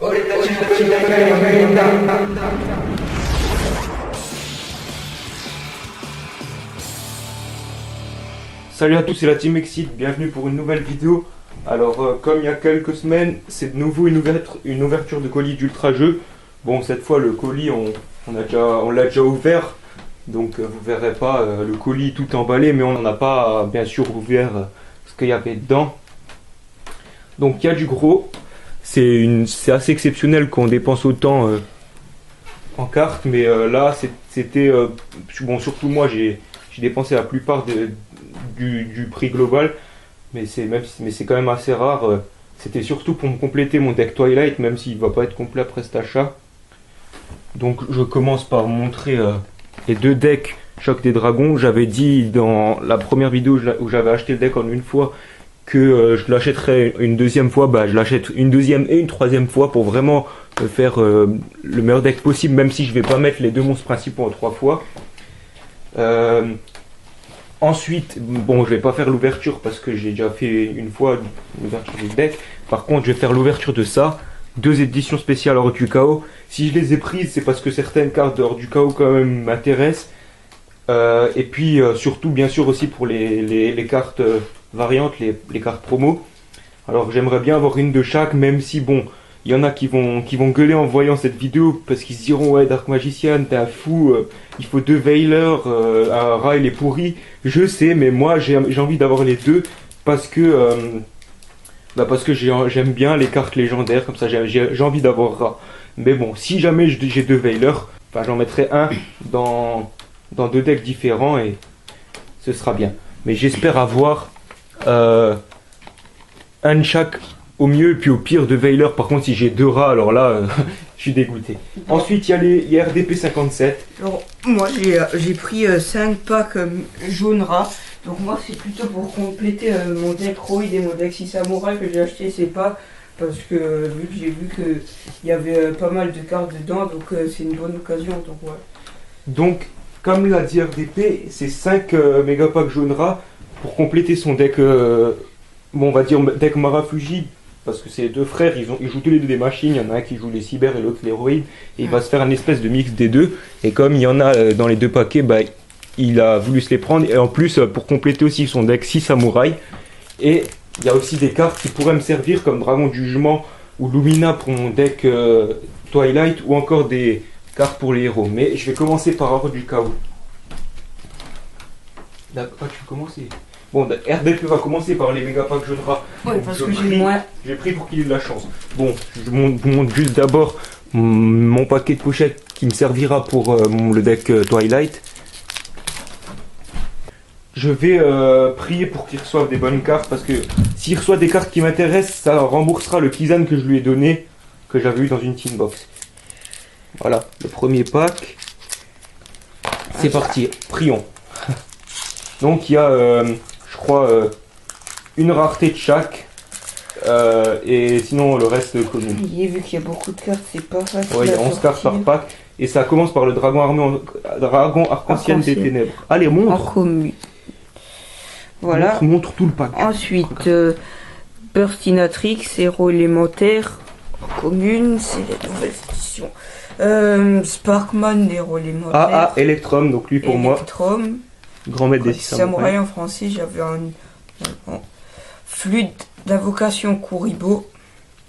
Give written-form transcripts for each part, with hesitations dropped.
Salut à tous, c'est la Team Exit, bienvenue pour une nouvelle vidéo. Alors comme il y a quelques semaines, c'est de nouveau une ouverture de colis d'Ultra Jeux. Bon, cette fois le colis on l'a déjà ouvert, donc vous verrez pas le colis tout emballé, mais on n'en a pas bien sûr ouvert ce qu'il y avait dedans. Donc il y a du gros, c'est assez exceptionnel qu'on dépense autant en cartes, mais là c'était bon, surtout moi j'ai dépensé la plupart du prix global, mais c'est quand même assez rare. C'était surtout pour me compléter mon deck Twilight, même s'il va pas être complet après cet achat. Donc je commence par montrer les deux decks Choc des Dragons. J'avais dit dans la première vidéo où j'avais acheté le deck en une fois que je l'achèterais une deuxième fois. Bah, je l'achète une deuxième et une troisième fois pour vraiment faire le meilleur deck possible, même si je vais pas mettre les deux monstres principaux en 3 fois. Ensuite, bon, je vais pas faire l'ouverture parce que j'ai déjà fait une fois l'ouverture du deck. Par contre, je vais faire l'ouverture de ça. 2 éditions spéciales hors du chaos. Si je les ai prises, c'est parce que certaines cartes de hors du chaos quand même m'intéressent. Et puis surtout, bien sûr, aussi pour les cartes variantes, les cartes promo. Alors j'aimerais bien avoir une de chaque, même si bon, il y en a qui vont gueuler en voyant cette vidéo parce qu'ils se diront ouais, Dark Magician, t'es un fou, il faut 2 Veilers, un Rat il est pourri. Je sais, mais moi j'ai envie d'avoir les deux parce que j'aime bien les cartes légendaires, comme ça j'ai envie d'avoir Rat. Mais bon, si jamais j'ai 2 Veilers, enfin j'en mettrai un dans 2 decks différents et ce sera bien. Mais j'espère avoir un de chaque au mieux, et puis au pire 2 Veilers. Par contre, si j'ai 2 Rats, alors là, je suis dégoûté. Ensuite, il y a les RDP 57. Alors, moi, j'ai pris 5 packs jaune rat. Donc, moi, c'est plutôt pour compléter mon deck Roid et mon deck 6 Samouraï que j'ai acheté ces packs. Parce que vu que j'ai vu qu'il y avait pas mal de cartes dedans, donc c'est une bonne occasion. Donc, ouais. Donc, comme l'a dit RDP, c'est 5 méga packs jaune rat pour compléter son deck, bon, on va dire deck Marafuji. Parce que c'est les 2 frères, ils jouent tous les 2 des machines, il y en a un qui joue les cyber et l'autre les héroïdes, et il va se faire un espèce de mix des deux, et comme il y en a dans les 2 paquets, bah, il a voulu se les prendre, et en plus pour compléter aussi son deck 6 samouraïs, et il y a aussi des cartes qui pourraient me servir comme Dragon du Jugement ou Lumina pour mon deck Twilight, ou encore des cartes pour les héros, mais je vais commencer par Hors du Chaos. D'accord, tu veux commencer? Bon, RDP va commencer par les méga packs jaune rat. Ouais, parce que j'ai moins. J'ai pris pour qu'il ait de la chance. Bon, je vous montre juste d'abord mon paquet de pochettes qui me servira pour le deck Twilight. Je vais prier pour qu'il reçoive des bonnes cartes parce que s'il reçoit des cartes qui m'intéressent, ça remboursera le Kizan que je lui ai donné, que j'avais eu dans une tin box. Voilà, le premier pack. C'est parti, prions. Donc il y a, je crois, une rareté de chaque. Et sinon le reste commune. Vu qu'il y a beaucoup de cartes, c'est pas facile. Ouais, il y a 11 cartes par pack. Et ça commence par le dragon arc-en-ciel des ténèbres. Allez, montre. En commune. Voilà. Montre tout le pack. Ensuite, Burstinatrix, héros élémentaire. En commune, c'est les nouvelles éditions. Sparkman, héros élémentaire. Electrum, donc lui pour Electrum. moi. Grand maître des 6 samouraïs en français, j'avais un Fluide d'invocation Kuribo.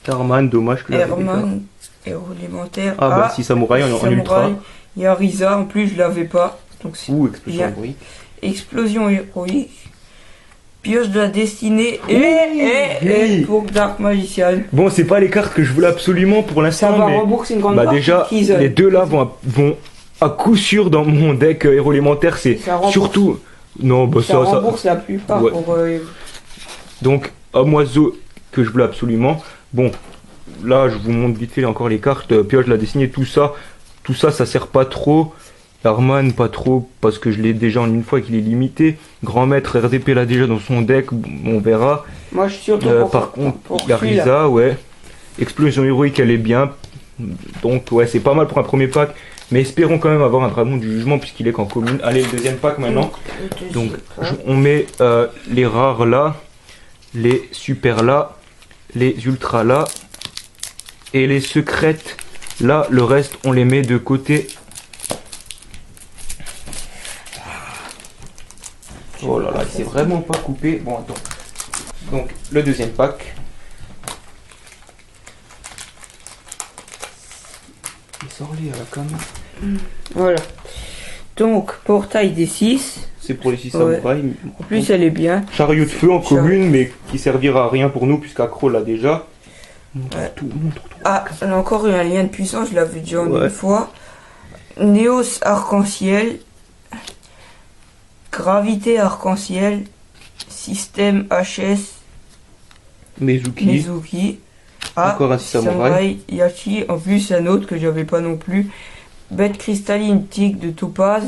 Herman, dommage que Herman, héros élémentaire. Ah bah si samouraï en ultra. Il y a Risa, en plus je l'avais pas. Donc c'est explosion héroïque. Explosion héroïque. Pioche de la destinée et pour Dark Magician. Bon, c'est pas les cartes que je voulais absolument pour l'instant. Ça va rembourser une grande partie. Déjà, les deux là vont à coup sûr dans mon deck héros élémentaire. C'est surtout. Non, bah ça rembourse la plupart pour. Donc, homme oiseau que je voulais absolument. Bon, là, je vous montre vite fait encore les cartes. Pioche de la destinée, tout ça, ça sert pas trop. Herman, pas trop, parce que je l'ai déjà en une fois qu'il est limité. Grand maître, RDP l'a déjà dans son deck, on verra. Moi, je suis surtout par contre, il y a Risa, ouais. Explosion héroïque, elle est bien. Donc, ouais, c'est pas mal pour un premier pack. Mais espérons quand même avoir un dragon du jugement, puisqu'il est qu'en commune. Allez, le deuxième pack maintenant. Donc, on met les rares là, les super là, les ultras là. Et les secrètes, là, le reste, on les met de côté. Oh là là, c'est vraiment pas coupé. Bon, attends. Donc, le deuxième pack. Sors-les à la caméra. Voilà. Donc, portail des 6. C'est pour les 6 Ouais. samouraïs. En plus, elle est bien. Chariot de feu en commune, mais qui servira à rien pour nous, puisqu'Acro l'a déjà. Montre Ouais. tout, montre tout. Ah, elle a encore eu un lien de puissance, je l'avais déjà en Ouais. une fois. Néos arc-en-ciel. Gravité arc-en-ciel. Système HS. Mezuki. Mizuki. Ah, Encore un samouraï. Yachi. En plus, un autre que j'avais pas non plus. Bête cristalline tigre de topaz.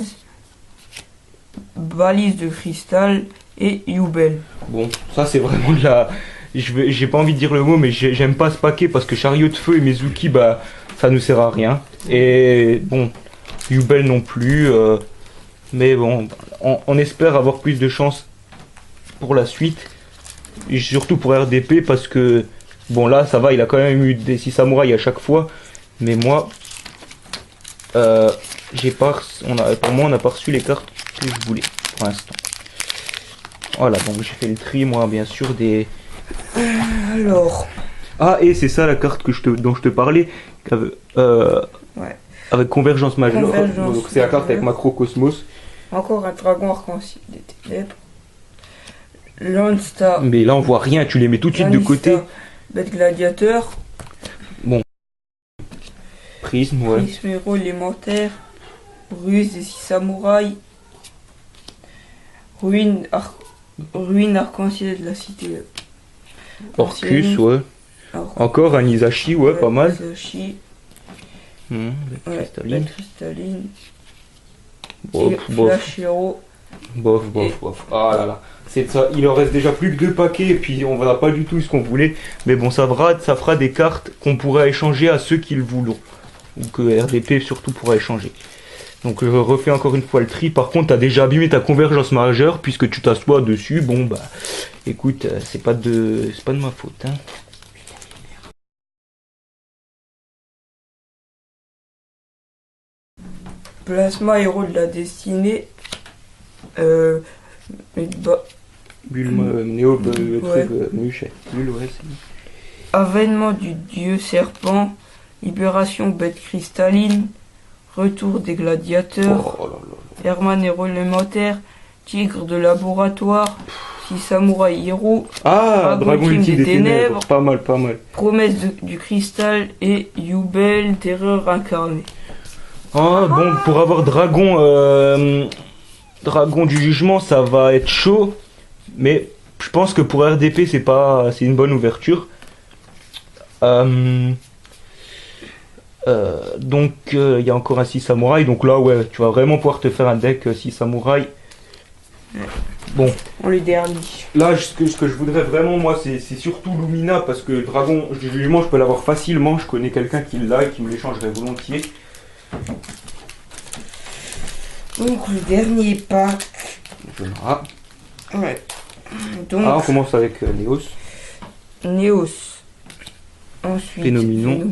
Balise de cristal. Et Yubel. Bon, ça c'est vraiment de la... J'ai pas envie de dire le mot, mais j'aime pas ce paquet parce que Chariot de feu et Mezuki, bah, ça nous sert à rien. Et bon, Yubel non plus. Mais bon, on espère avoir plus de chance pour la suite. Et surtout pour RDP parce que, bon là, ça va, il a quand même eu des 6 samouraïs à chaque fois. Mais moi, pour moi, on n'a pas reçu les cartes que je voulais pour l'instant. Voilà, donc j'ai fait le tri, moi, bien sûr, des... Alors. Ah, et c'est ça la carte dont je te parlais. Ouais. Avec Convergence Majeure. Convergence Donc c'est la carte avec majeure. Macrocosmos. Encore un dragon arc-en-ciel des ténèbres. Lansta. Mais là, on voit rien, tu les mets tout de suite de côté. Bête gladiateur. Prisme, ouais. Prisme héros élémentaire. Ruse des 6 samouraïs. Ruine arc-en-ciel de la cité. Orcus, ancienne. ouais. Alors, Encore un Isashi, ouais, pas mal. Isashi. Bête Ouais, cristalline. bête cristalline. Bof, bof, Flash héros. bof, bof, bof. Ah là là. C'est ça, il en reste déjà plus que 2 paquets et puis on va pas du tout ce qu'on voulait. Mais bon, ça fera des cartes qu'on pourra échanger à ceux qui le voudront. Ou que RDP surtout pourra échanger. Donc je refais encore une fois le tri. Par contre, t'as déjà abîmé ta convergence majeure puisque tu t'assois dessus. Bon bah, écoute, c'est pas de ma faute. Hein. Plasma héros de la destinée. Bulma, Néo, Ouais. Bulle, ouais, c'est... Avènement du dieu serpent. Libération bête cristalline. Retour des gladiateurs. Oh là là. Herman héros élémentaire. Tigre de laboratoire. 6 samouraïs héros. Ah, Dragon ultime des ténèbres. Pas mal, pas mal. Promesse du cristal. Et Yubel, terreur incarnée. Ah, bon, pour avoir Dragon, Dragon du jugement, ça va être chaud. Mais je pense que pour RDP, c'est une bonne ouverture. Donc, il y a encore un 6 samouraï. Donc là, ouais, tu vas vraiment pouvoir te faire un deck 6 samouraï. Bon, On les derniers. là, ce que je voudrais vraiment, moi, c'est surtout Lumina. Parce que Dragon du jugement, je peux l'avoir facilement. Je connais quelqu'un qui l'a et qui me l'échangerait volontiers. Donc le dernier pack. Ah, Ouais. Donc on commence avec Néos. Néos. Ensuite Phénominon.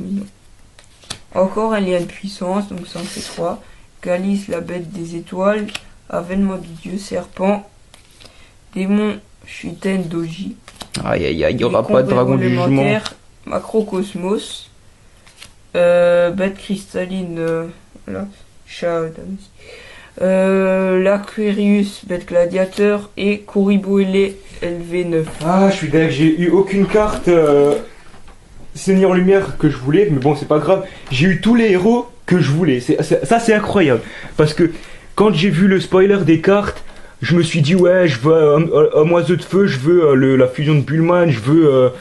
Encore un lien de puissance, donc ça en fait 3. Galice, la bête des étoiles. Avènement du dieu serpent. Démon Shuten Doji. Aïe aïe aïe, il n'y aura pas de Dragon du jugement. Macrocosmos. Bête cristalline. Voilà. Chat. L'Aquarius, bête gladiateur. Et Koriboele LV9. Ah, je suis d'accord, j'ai eu aucune carte Seigneur Lumière que je voulais, mais bon, c'est pas grave. J'ai eu tous les héros que je voulais. Ça, c'est incroyable. Parce que quand j'ai vu le spoiler des cartes, je me suis dit, ouais, je veux un oiseau de feu, je veux la fusion de Bullman, je veux.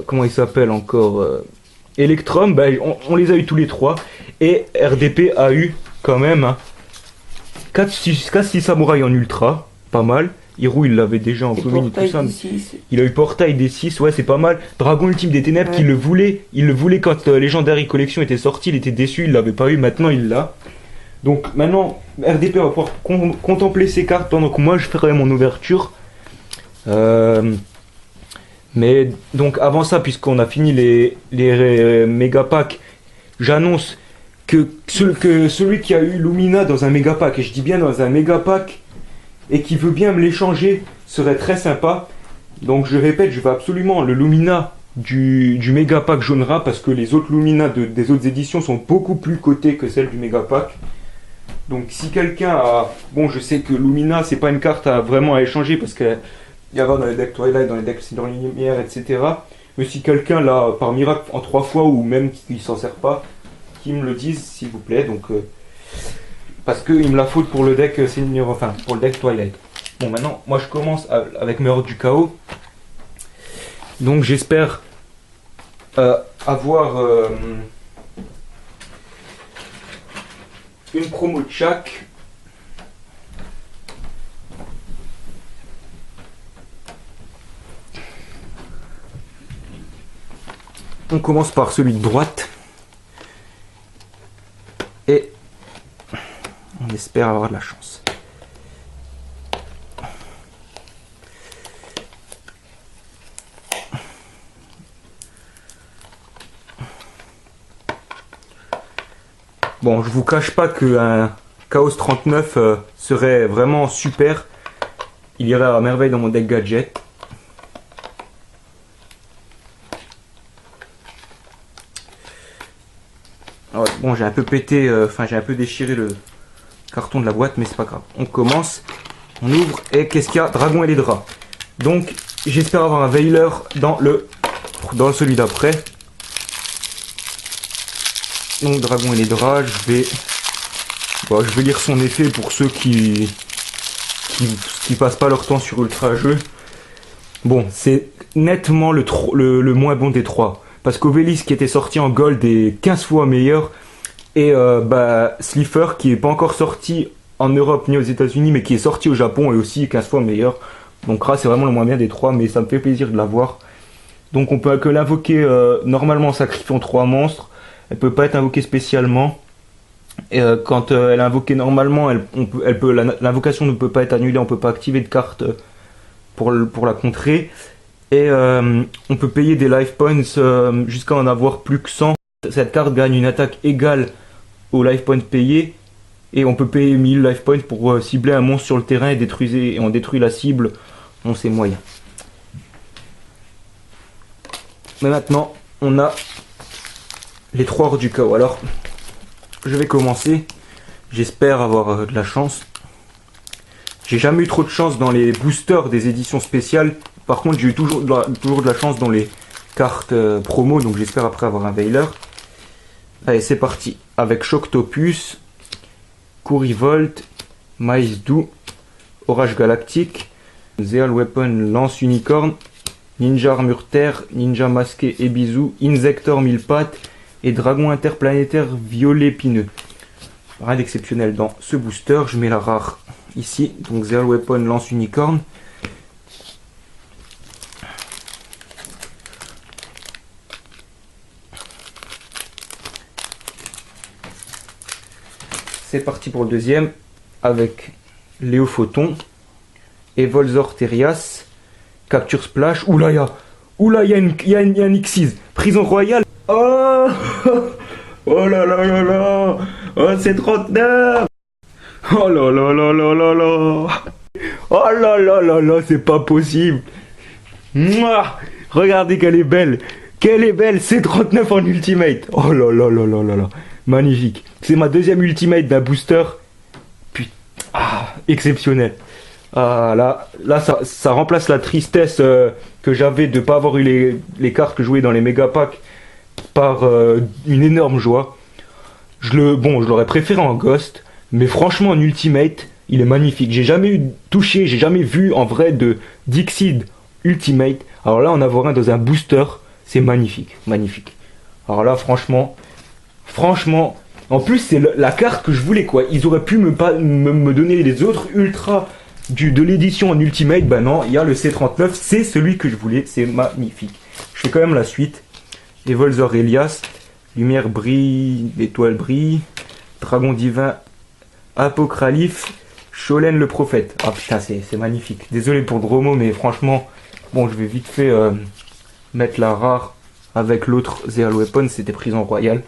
Comment il s'appelle encore Electrum. Bah, on les a eu tous les 3. Et RDP a eu quand même 4-6 samouraïs en ultra. Pas mal. Hiro, il l'avait déjà en commune et tout ça. Il a eu Portail des 6, ouais, c'est pas mal. Dragon ultime des ténèbres, Ouais. il le voulait quand Legendary Collection était sorti, il était déçu, il l'avait pas eu, maintenant il l'a. Donc maintenant, RDP va pouvoir contempler ses cartes pendant que moi je ferai mon ouverture. Mais donc avant ça, puisqu'on a fini les méga packs, j'annonce que celui qui a eu Lumina dans un méga pack, et je dis bien dans un méga pack, et qui veut bien me l'échanger, serait très sympa. Donc je répète, je veux absolument le Lumina du méga pack jaune rat, parce que les autres Lumina des autres éditions sont beaucoup plus cotées que celles du méga pack. Donc si quelqu'un a... Bon, je sais que Lumina, c'est pas une carte vraiment à échanger, parce qu'il y a dans les decks Twilight, dans les decks dans les lumières, etc. Mais si quelqu'un l'a par miracle en 3 fois, ou même qu'il s'en sert pas, qu'il me le dise s'il vous plaît. Donc parce qu'il me la faut pour le deck Seigneur, enfin pour le deck Twilight. Bon, maintenant moi je commence avec Meurtre du Chaos. Donc j'espère avoir une promo de chaque. On commence par celui de droite. Et on espère avoir de la chance. Bon, je vous cache pas qu'un Chaos 39 serait vraiment super. Il irait à merveille dans mon deck gadget. Ouais, bon, j'ai un peu pété, enfin j'ai un peu déchiré le carton de la boîte, mais c'est pas grave. On commence, on ouvre, et qu'est-ce qu'il y a? Dragon et les draps. Donc, j'espère avoir un Veiler dans celui d'après. Donc, Dragon et les draps, je vais lire son effet pour ceux qui passent pas leur temps sur Ultra Jeu. Bon, c'est nettement le moins bon des trois. Parce qu'Obélisque qui était sorti en gold est 15 fois meilleur. Et Slifer qui est pas encore sorti en Europe ni aux États-Unis, mais qui est sorti au Japon est aussi 15 fois meilleur. Donc Ra c'est vraiment le moins bien des trois, mais ça me fait plaisir de l'avoir. Donc on peut que l'invoquer normalement en sacrifiant 3 monstres. Elle peut pas être invoquée spécialement. Et quand elle est invoquée normalement, l'invocation ne peut pas être annulée, on peut pas activer de carte pour la contrer. Et on peut payer des life points jusqu'à en avoir plus que 100. Cette carte gagne une attaque égale aux life points payés. Et on peut payer 1000 life points pour cibler un monstre sur le terrain et on détruit la cible. Bon, c'est moyen. Mais maintenant, on a les 3 Hors du Chaos. Alors, je vais commencer. J'espère avoir de la chance. J'ai jamais eu trop de chance dans les boosters des éditions spéciales. Par contre, j'ai eu toujours de la chance dans les cartes promo. Donc, j'espère après avoir un Veiler. Allez, c'est parti. Avec Choctopus, Courivolt, Maïs Doux, Orage Galactique, Zeal Weapon Lance Unicorne, Ninja Armure Terre, Ninja Masqué et Bisou, Insector Mille Pattes et Dragon Interplanétaire Violet Pineux. Rien d'exceptionnel dans ce booster. Je mets la rare ici. Donc Zeal Weapon Lance Unicorne. C'est parti pour le deuxième avec Léo Photon, Evolzor Terias, Capture Splash. Oula, il y a un Xyz. Prison Royale. Oh, oh là là là là. Oh, c'est 39. Oh là là là là là là. Oh là là là là, c'est pas possible. Mouah. Regardez qu'elle est belle. Quelle est belle, c'est 39 en ultimate. Oh là là là là là là. Magnifique. C'est ma deuxième ultimate d'un booster. Putain, exceptionnel. Ah, là ça remplace la tristesse que j'avais de ne pas avoir eu les cartes que je jouais dans les méga packs par une énorme joie. Je l'aurais préféré en Ghost, mais franchement en Ultimate, il est magnifique. J'ai jamais j'ai jamais vu en vrai de Dixid Ultimate. Alors là, en avoir un dans un booster, c'est magnifique, magnifique. Alors là, franchement, en plus c'est la carte que je voulais quoi. Ils auraient pu me donner les autres ultras de l'édition en Ultimate. Bah non, il y a le C39, c'est celui que je voulais, c'est magnifique. Je fais quand même la suite. Evolzor Elias, Lumière brille, Étoile brille, Dragon divin, Apocryphe, Sholem le prophète. Ah putain, c'est magnifique. Désolé pour le gros mot, mais franchement, bon, je vais vite fait mettre la rare avec l'autre Zeal Weapon, c'était prison royale.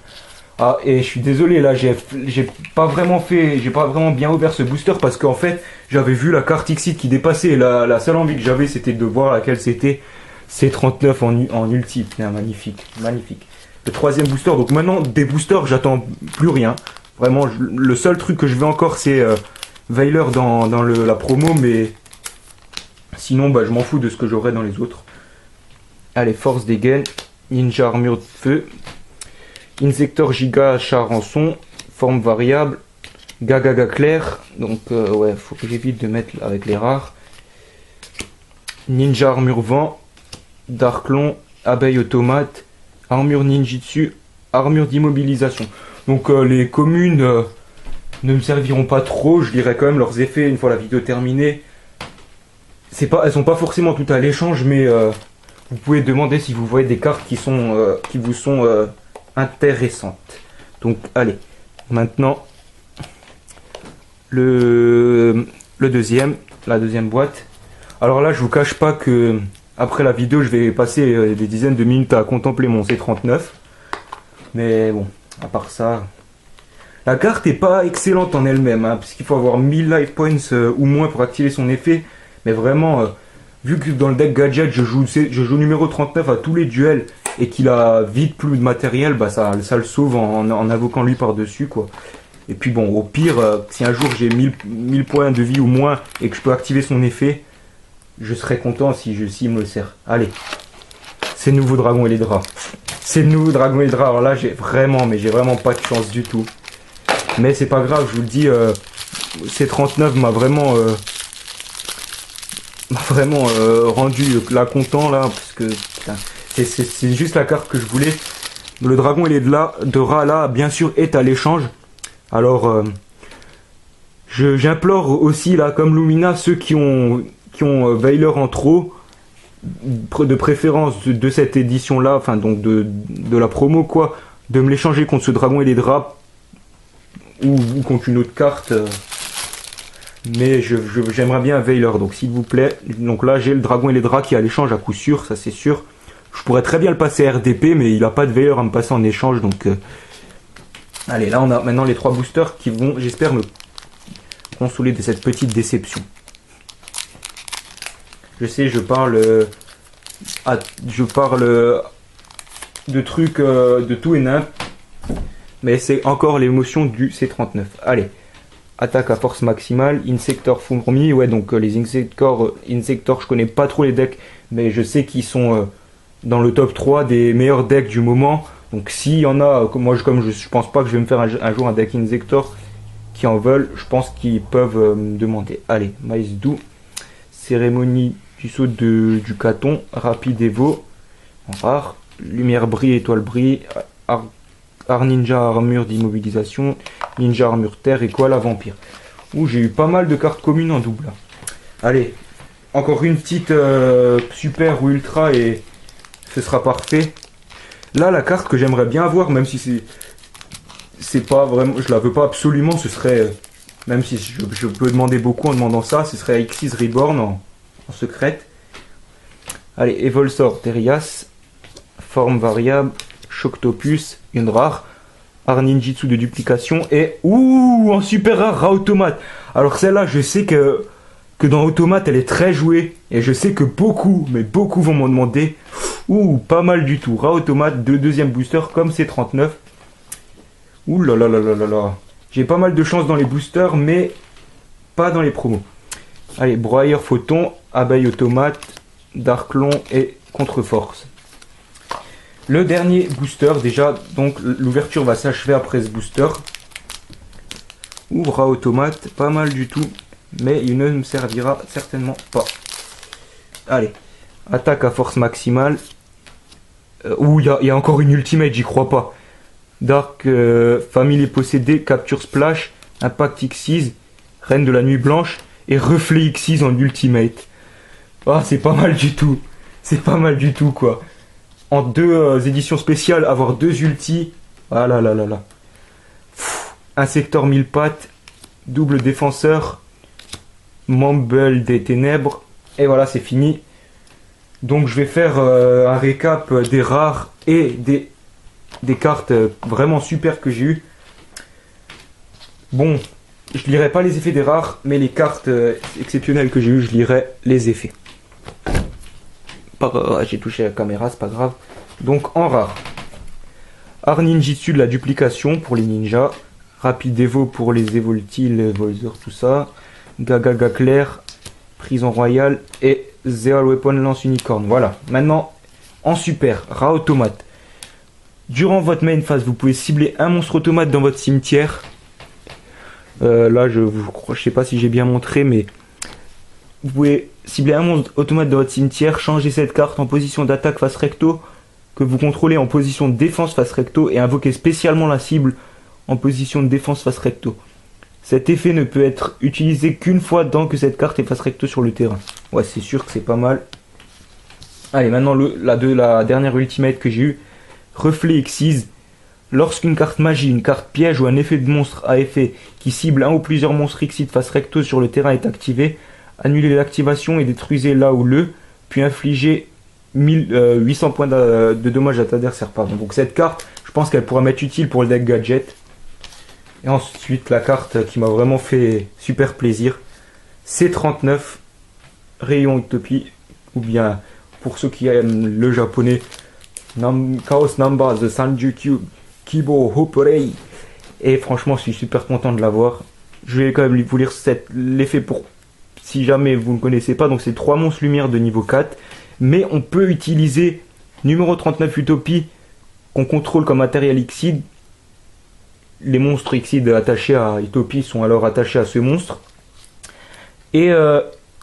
Ah, et je suis désolé, là, j'ai pas vraiment bien ouvert ce booster parce qu'en fait, j'avais vu la carte Xyz qui dépassait. La seule envie que j'avais, c'était de voir laquelle c'était. C39 en ulti. Putain, magnifique, magnifique. Le troisième booster, donc maintenant, des boosters, j'attends plus rien. Vraiment, le seul truc que je veux encore, c'est Veiler dans la promo, mais sinon, bah, je m'en fous de ce que j'aurai dans les autres. Allez, force des gains, ninja armure de feu. Insector Giga Charançon, forme variable, Gagaga clair, donc ouais, faut que j'évite de mettre avec les rares. Ninja armure vent, Darklon, abeille automate, armure ninjitsu, armure d'immobilisation. Donc les communes ne me serviront pas trop, je dirais quand même leurs effets une fois la vidéo terminée. Elles sont pas forcément toutes à l'échange, mais vous pouvez demander si vous voyez des cartes qui vous sont intéressante. Donc allez, maintenant la deuxième boîte. Alors là, je vous cache pas que après la vidéo, je vais passer des dizaines de minutes à contempler mon C39. Mais bon, à part ça, la carte est pas excellente en elle-même, hein, puisqu'il faut avoir 1000 life points ou moins pour activer son effet. Mais vraiment, vu que dans le deck gadget, je joue numéro 39 à tous les duels et qu'il a vite plus de matériel, bah ça le sauve en invoquant lui par-dessus, quoi. Et puis bon, au pire, si un jour j'ai 1000 points de vie ou moins et que je peux activer son effet, je serais content s'il me le sert. Allez, c'est le nouveau dragon et les draps. C'est le nouveau dragon et les draps. Alors là, j'ai vraiment pas de chance du tout. Mais c'est pas grave, je vous le dis, C39 m'a vraiment rendu là content là, parce que putain, c'est juste la carte que je voulais. Le dragon et les draps là, bien sûr, est à l'échange. Alors, j'implore aussi là, comme Lumina, ceux qui ont Veiler en trop, de préférence de cette édition là, enfin donc de la promo quoi, de me l'échanger contre ce dragon et les draps ou contre une autre carte. Mais j'aimerais bien Veiler, donc s'il vous plaît. Donc là j'ai le dragon et les draps qui est à l'échange à coup sûr, ça c'est sûr. Je pourrais très bien le passer à RDP, mais il n'a pas de Veiler à me passer en échange, donc allez, là on a maintenant les 3 boosters qui vont, j'espère, me consoler de cette petite déception. Je sais, je parle de trucs de tout et n'importe, mais c'est encore l'émotion du C39. Allez, attaque à force maximale, Insector fourmi, ouais, donc les Insector, je connais pas trop les decks, mais je sais qu'ils sont dans le top 3 des meilleurs decks du moment. Donc s'il y en a, comme je pense pas que je vais me faire un jour un deck Insector qui en veulent, je pense qu'ils peuvent me demander. Allez, Maïs doux, cérémonie du saut du caton, rapide Evo, en rare, lumière brille, étoile brille, art ninja armure d'immobilisation, ninja armure terre et quoi la vampire. Ouh, j'ai eu pas mal de cartes communes en double là. Allez, encore une petite super ou ultra et ce sera parfait. Là, la carte que j'aimerais bien avoir, même si c'est pas vraiment, je la veux pas absolument, ce serait, même si je peux demander beaucoup en demandant ça, ce serait Xyz Reborn en secrète. Allez, Evolsor Terias, forme variable, Choctopus, une rare, art ninjitsu de duplication et en super rare Ra Automate. Alors celle-là, je sais que dans Automate, elle est très jouée et je sais que beaucoup vont m'en demander. Pas mal du tout. Ra Automate de deuxième booster comme C39. Ouh là là là là là là. J'ai pas mal de chance dans les boosters, mais pas dans les promos. Allez, Broyeur Photon, Abeille Automate, Darklon et Contre-Force. Le dernier booster, déjà, donc l'ouverture va s'achever après ce booster. Ra Automate, pas mal du tout, mais il ne me servira certainement pas. Allez, attaque à force maximale. Il y a encore une ultimate, j'y crois pas. Dark, famille possédée, capture splash, impact Xyz, reine de la nuit blanche et reflet Xyz en ultimate. Ah, c'est pas mal du tout. C'est pas mal du tout, quoi. En 2 éditions spéciales, avoir 2 ultis. Ah là là là là. Insector 1000 pattes, double défenseur, Mumble des ténèbres. Et voilà, c'est fini. Donc je vais faire un récap des rares et des cartes vraiment super que j'ai eu. Bon, je lirai pas les effets des rares, mais les cartes exceptionnelles que j'ai eu, je lirai les effets. J'ai touché la caméra, c'est pas grave. Donc en rare. Art Ninjitsu de la duplication pour les ninjas. Rapide Evo pour les Evoltiles, les Volzer, tout ça. Gagaga clair, Prison Royale et Zero Weapon Lance Unicorn. Voilà. Maintenant, en super, Rat Automate. Durant votre main phase, vous pouvez cibler un monstre automate dans votre cimetière. Là, je sais pas si j'ai bien montré, mais vous pouvez cibler un monstre automate dans votre cimetière, changer cette carte en position d'attaque face recto, que vous contrôlez en position de défense face recto, et invoquer spécialement la cible en position de défense face recto. Cet effet ne peut être utilisé qu'une fois tant que cette carte est face recto sur le terrain. Ouais, c'est sûr que c'est pas mal. Allez, maintenant la dernière ultimate que j'ai eue. Reflet Xyz. Lorsqu'une carte magie, une carte piège ou un effet de monstre à effet qui cible un ou plusieurs monstres Xyz face recto sur le terrain est activé, annulez l'activation et détruisez là ou le, puis infligez 800 points de dommages à ta adversaire. Pardon. Donc cette carte, je pense qu'elle pourra m'être utile pour le deck gadget. Et ensuite la carte qui m'a vraiment fait super plaisir, C39, Rayon Utopie, ou bien pour ceux qui aiment le japonais, Chaos Number The Sanjukyu Kibo Hoperei. Et franchement je suis super content de l'avoir. Je vais quand même vous lire l'effet pour si jamais vous ne connaissez pas. Donc c'est 3 monstres lumière de niveau 4. Mais on peut utiliser numéro 39 Utopie qu'on contrôle comme matériel Xyz. Les monstres Xyz attachés à Utopie sont alors attachés à ce monstre. Et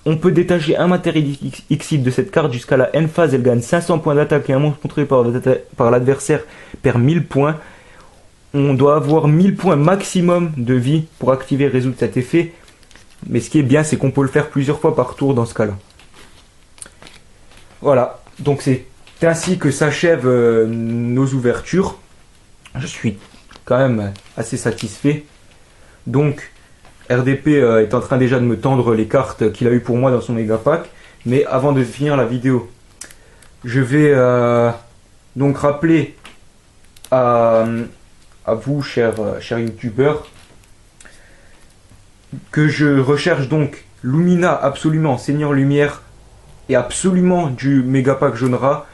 on peut détacher un matériel Xyz de cette carte jusqu'à la end phase. Elle gagne 500 points d'attaque et un monstre contrôlé par l'adversaire perd 1000 points. On doit avoir 1000 points maximum de vie pour activer et résoudre cet effet. Mais ce qui est bien, c'est qu'on peut le faire plusieurs fois par tour dans ce cas-là. Voilà, donc c'est ainsi que s'achèvent nos ouvertures. Je suis quand même assez satisfait. Donc RDP est en train déjà de me tendre les cartes qu'il a eu pour moi dans son méga pack. Mais avant de finir la vidéo, je vais donc rappeler à vous, chers youtubeurs, que je recherche donc Lumina absolument, Seigneur Lumière, et absolument du Megapack Jaune Rat.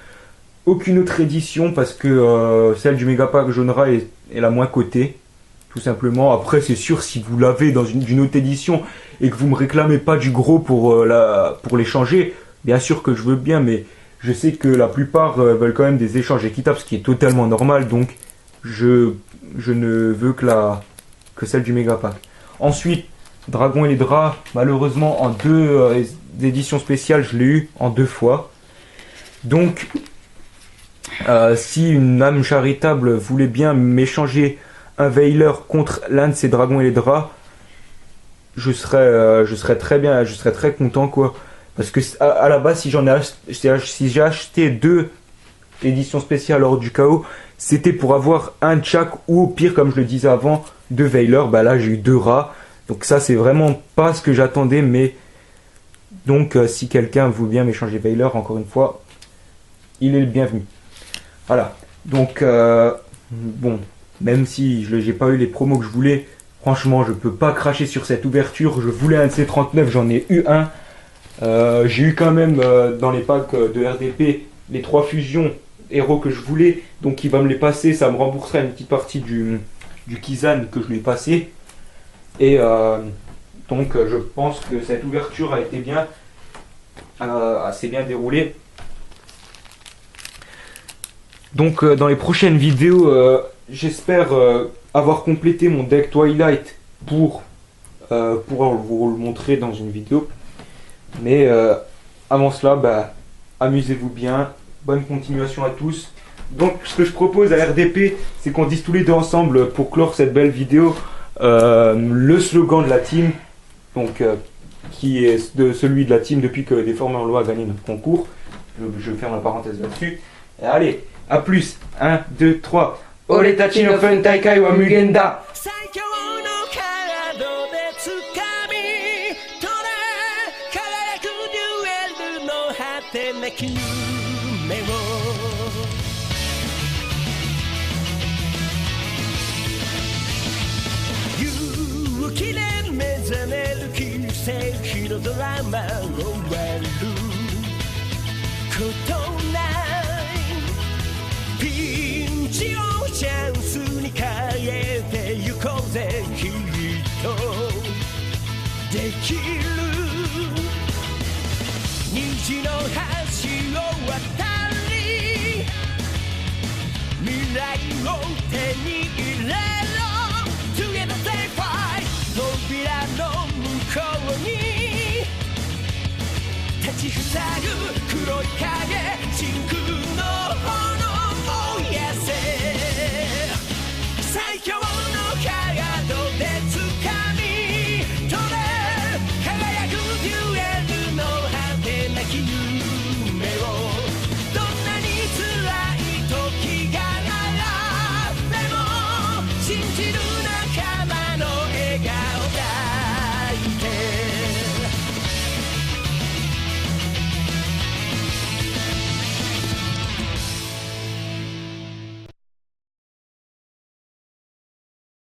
Aucune autre édition parce que celle du Megapack Jaune Rat est la moins cotée, tout simplement. Après c'est sûr, si vous l'avez dans d'une autre édition et que vous me réclamez pas du gros pour l'échanger, bien sûr que je veux bien, mais je sais que la plupart veulent quand même des échanges équitables, ce qui est totalement normal. Donc je ne veux que celle du Megapack. Ensuite, Dragon et les draps, malheureusement en 2 éditions spéciales, je l'ai eu en 2 fois. Donc, si une âme charitable voulait bien m'échanger un Veiler contre l'un de ces dragons et les draps, je serais très bien, je serais très content quoi. Parce que à la base, si j'ai acheté 2 éditions spéciales hors du chaos, c'était pour avoir un de chaque, ou au pire, comme je le disais avant, 2 Veiler. Bah là, j'ai eu 2 rats. Donc ça c'est vraiment pas ce que j'attendais, mais donc si quelqu'un veut bien m'échanger Veiler, encore une fois, il est le bienvenu. Voilà, donc bon, même si j'ai pas eu les promos que je voulais, franchement je peux pas cracher sur cette ouverture. Je voulais un de ces 39, j'en ai eu un. J'ai eu quand même dans les packs de RDP les 3 fusions héros que je voulais, donc il va me les passer, ça me remboursera une petite partie du Kizan que je lui ai passé. Et donc je pense que cette ouverture a été assez bien déroulée. Donc dans les prochaines vidéos, j'espère avoir complété mon deck Twilight pour pouvoir vous le montrer dans une vidéo. Mais avant cela, amusez-vous bien, bonne continuation à tous. Donc ce que je propose à RDP, c'est qu'on dise tous les deux ensemble pour clore cette belle vidéo le slogan de la team, donc qui est celui de la team depuis que Déformeur Loi a gagné notre concours. Je ferme la parenthèse là-dessus. Et allez, à plus. 1, 2, 3. Oretachi no Fun Taikai wa Mugenda. Thank you. 日のドラマ終わることないピンチをチャンスに変えてゆこうぜきっとできる虹の橋を渡り未来を手に入れろ Together stay fight 扉の向こうに立ちふさぐ黒い影真空